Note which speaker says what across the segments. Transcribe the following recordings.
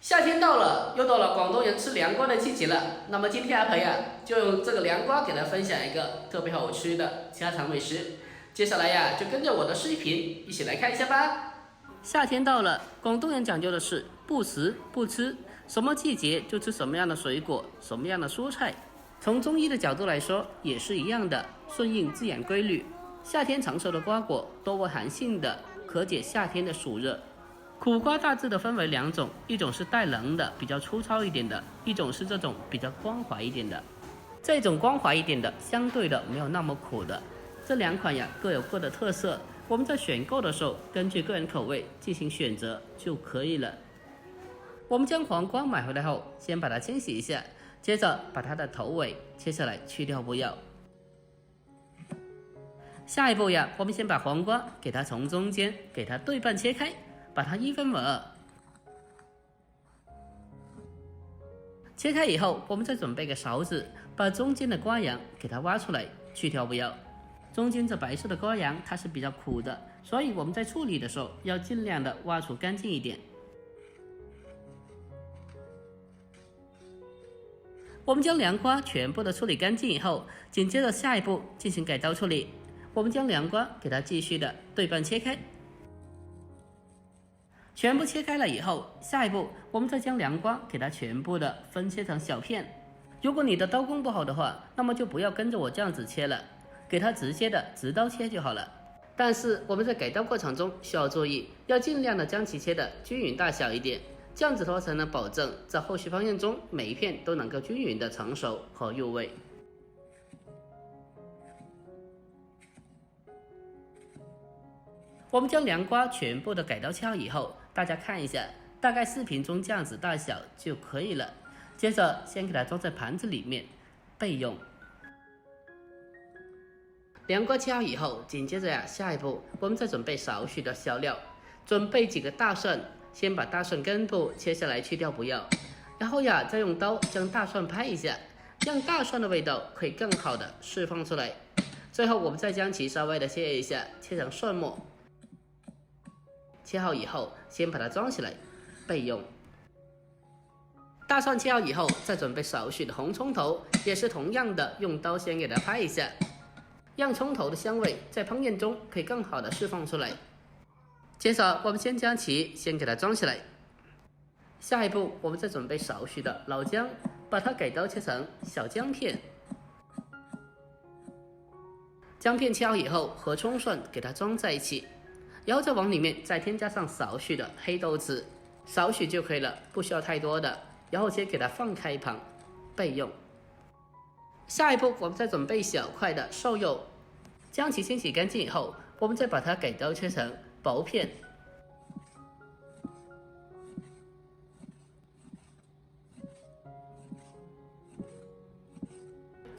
Speaker 1: 夏天到了，又到了广东人吃凉瓜的季节了。那么今天阿培就用这个凉瓜给大家分享一个特别好吃的家常美食。接下来就跟着我的视频一起来看一下吧。夏天到了，广东人讲究的是不时不吃，什么季节就吃什么样的水果，什么样的蔬菜。从中医的角度来说，也是一样的，顺应自然规律。夏天成熟的瓜果多为寒性的，可解夏天的暑热。苦瓜大致的分为两种，一种是带棱的，比较粗糙一点的；一种是这种比较光滑一点的。这种光滑一点的，相对的没有那么苦的。这两款各有各的特色，我们在选购的时候，根据个人口味进行选择就可以了。我们将黄瓜买回来后，先把它清洗一下，接着把它的头尾切下来去掉不要。下一步我们先把黄瓜给它从中间给它对半切开，把它一分为二。切开以后，我们再准备个勺子，把中间的瓜瓤给它挖出来，去掉不要。中间这白色的瓜瓤它是比较苦的，所以我们在处理的时候要尽量的挖除干净一点。我们将凉瓜全部的处理干净以后，紧接着下一步进行改刀处理。我们将凉瓜给它继续的对半切开。全部切开了以后，下一步我们再将凉瓜给它全部的分切成小片。如果你的刀工不好的话，那么就不要跟着我这样子切了，给它直接的直刀切就好了。但是我们在改刀过程中需要注意，要尽量的将其切的均匀大小一点，这样子的话才能保证在后续烹饪中每一片都能够均匀的成熟和入味。我们将凉瓜全部的改刀切好以后，大家看一下，大概视频中这样子大小就可以了。接着先给它装在盘子里面备用。凉瓜切好以后，紧接着下一步我们再准备少许的小料，准备几个大蒜，先把大蒜根部切下来去掉不要，然后再用刀将大蒜拍一下，让大蒜的味道可以更好的释放出来。最后我们再将其稍微的切一下，切成蒜末。切好以后，先把它装起来备用。大蒜切好以后，再准备少许的红葱头，也是同样的用刀先给它拍一下，让葱头的香味在烹饪中可以更好的释放出来。接着我们先将其先给它装起来。下一步我们再准备少许的老姜，把它给刀切成小姜片。姜片切好以后，和葱蒜给它装在一起。然后再往里面再添加上少许的黑豆子，少许就可以了，不需要太多的。然后先给它放开一旁备用。下一步我们再准备小块的瘦肉，将其清洗干净以后，我们再把它给刀切成薄片。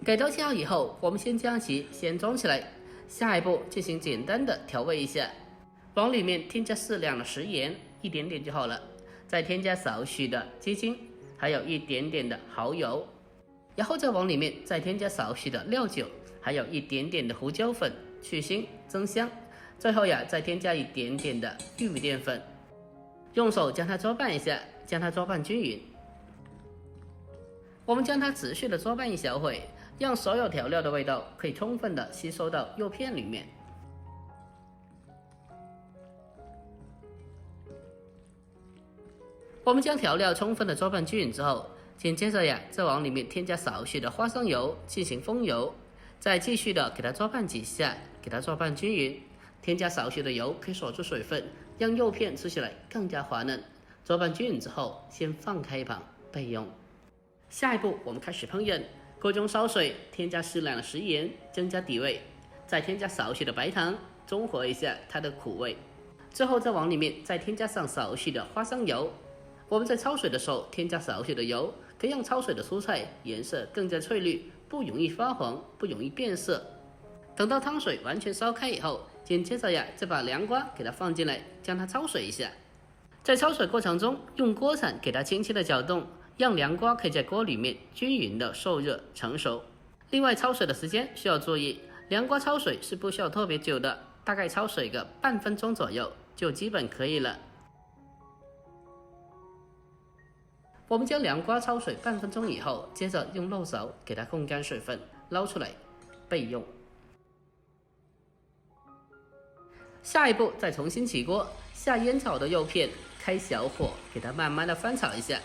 Speaker 1: 给刀切好以后，我们先将其先装起来。下一步进行简单的调味一下。往里面添加适量的食盐，一点点就好了，再添加少许的鸡精，还有一点点的蚝油，然后再往里面再添加少许的料酒，还有一点点的胡椒粉去腥增香，最后再添加一点点的玉米淀粉，用手将它搅拌一下，将它搅拌均匀。我们将它持续的搅拌一小会，让所有调料的味道可以充分的吸收到肉片里面。我们将调料充分的搅拌均匀之后，紧接着再往里面添加少许的花生油进行封油，再继续的给它搅拌几下，给它搅拌均匀。添加少许的油可以锁住水分，让肉片吃起来更加滑嫩。搅拌均匀之后，先放开一旁备用。下一步我们开始烹饪，锅中烧水，添加适量的食盐，增加底味，再添加少许的白糖，中和一下它的苦味。最后再往里面再添加上少许的花生油。我们在焯水的时候添加少许的油，可以让焯水的蔬菜颜色更加翠绿，不容易发黄，不容易变色。等到汤水完全烧开以后，紧接着再把凉瓜给它放进来，将它焯水一下。在焯水过程中，用锅铲给它轻轻的搅动，让凉瓜可以在锅里面均匀的受热成熟。另外焯水的时间需要注意，凉瓜焯水是不需要特别久的，大概焯水个半分钟左右就基本可以了。我们将凉瓜焯水半分钟以后，接着用漏勺给它控干水分，捞出来备用。下一步再重新起锅，下腌炒的肉片，开小火给它慢慢的翻炒一下，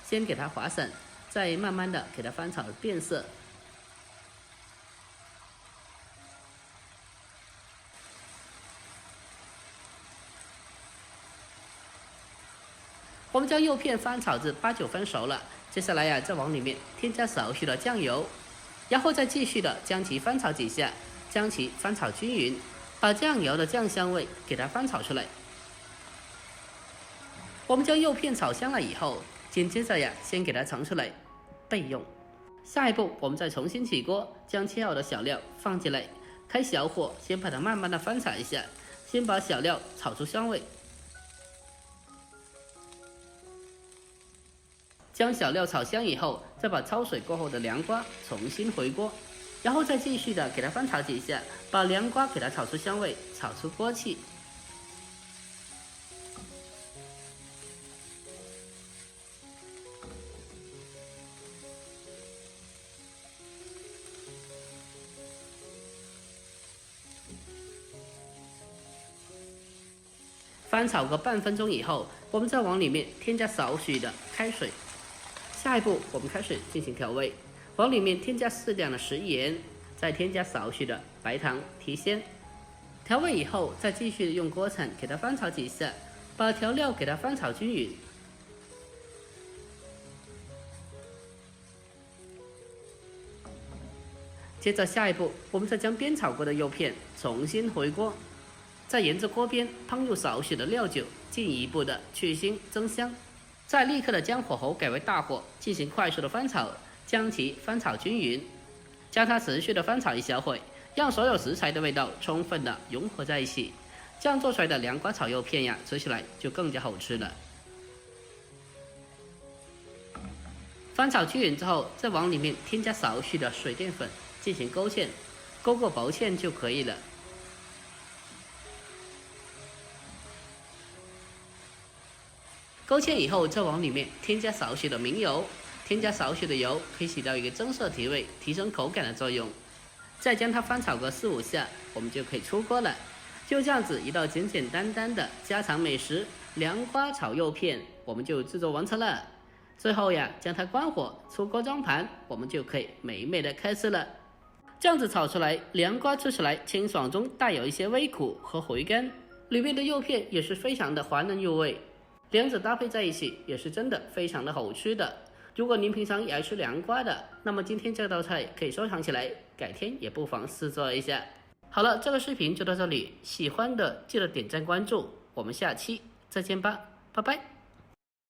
Speaker 1: 先给它滑散，再慢慢的给它翻炒变色。我们将肉片翻炒至8、9分熟了，接下来再往里面添加少许的酱油，然后再继续的将其翻炒几下，将其翻炒均匀，把酱油的酱香味给它翻炒出来。我们将肉片炒香了以后，紧接着先给它盛出来备用。下一步我们再重新起锅，将切好的小料放进来，开小火先把它慢慢的翻炒一下，先把小料炒出香味。将小料炒香以后，再把焯水过后的凉瓜重新回锅，然后再继续的给它翻炒几下，把凉瓜给它炒出香味，炒出锅气。翻炒个半分钟以后，我们再往里面添加少许的开水。下一步我们开始进行调味，往里面添加适量的食盐，再添加少许的白糖提鲜。调味以后，再继续用锅铲给它翻炒几下，把调料给它翻炒均匀。接着下一步，我们再将煸炒过的肉片重新回锅，再沿着锅边烹入少许的料酒，进一步的去腥增香。再立刻的将火候改为大火，进行快速的翻炒，将其翻炒均匀，将它持续的翻炒一小会，让所有食材的味道充分的融合在一起，这样做出来的凉瓜炒肉片吃起来就更加好吃了。翻炒均匀之后，再往里面添加少许的水淀粉进行勾芡，勾过薄芡就可以了。勾芡以后，再往里面添加少许的明油，添加少许的油可以起到一个增色提味、提升口感的作用。再将它翻炒个4、5下，我们就可以出锅了。就这样子一道简简单单的家常美食——凉瓜炒肉片，我们就制作完成了。最后将它关火，出锅装盘，我们就可以美美的开吃了。这样子炒出来，凉瓜吃起来清爽中带有一些微苦和回甘，里面的肉片也是非常的滑嫩入味。两者搭配在一起也是真的非常的好吃的。如果您平常也爱吃凉瓜的，那么今天这道菜可以收藏起来，改天也不妨试做一下。好了，这个视频就到这里，喜欢的记得点赞关注，我们下期再见吧，拜拜。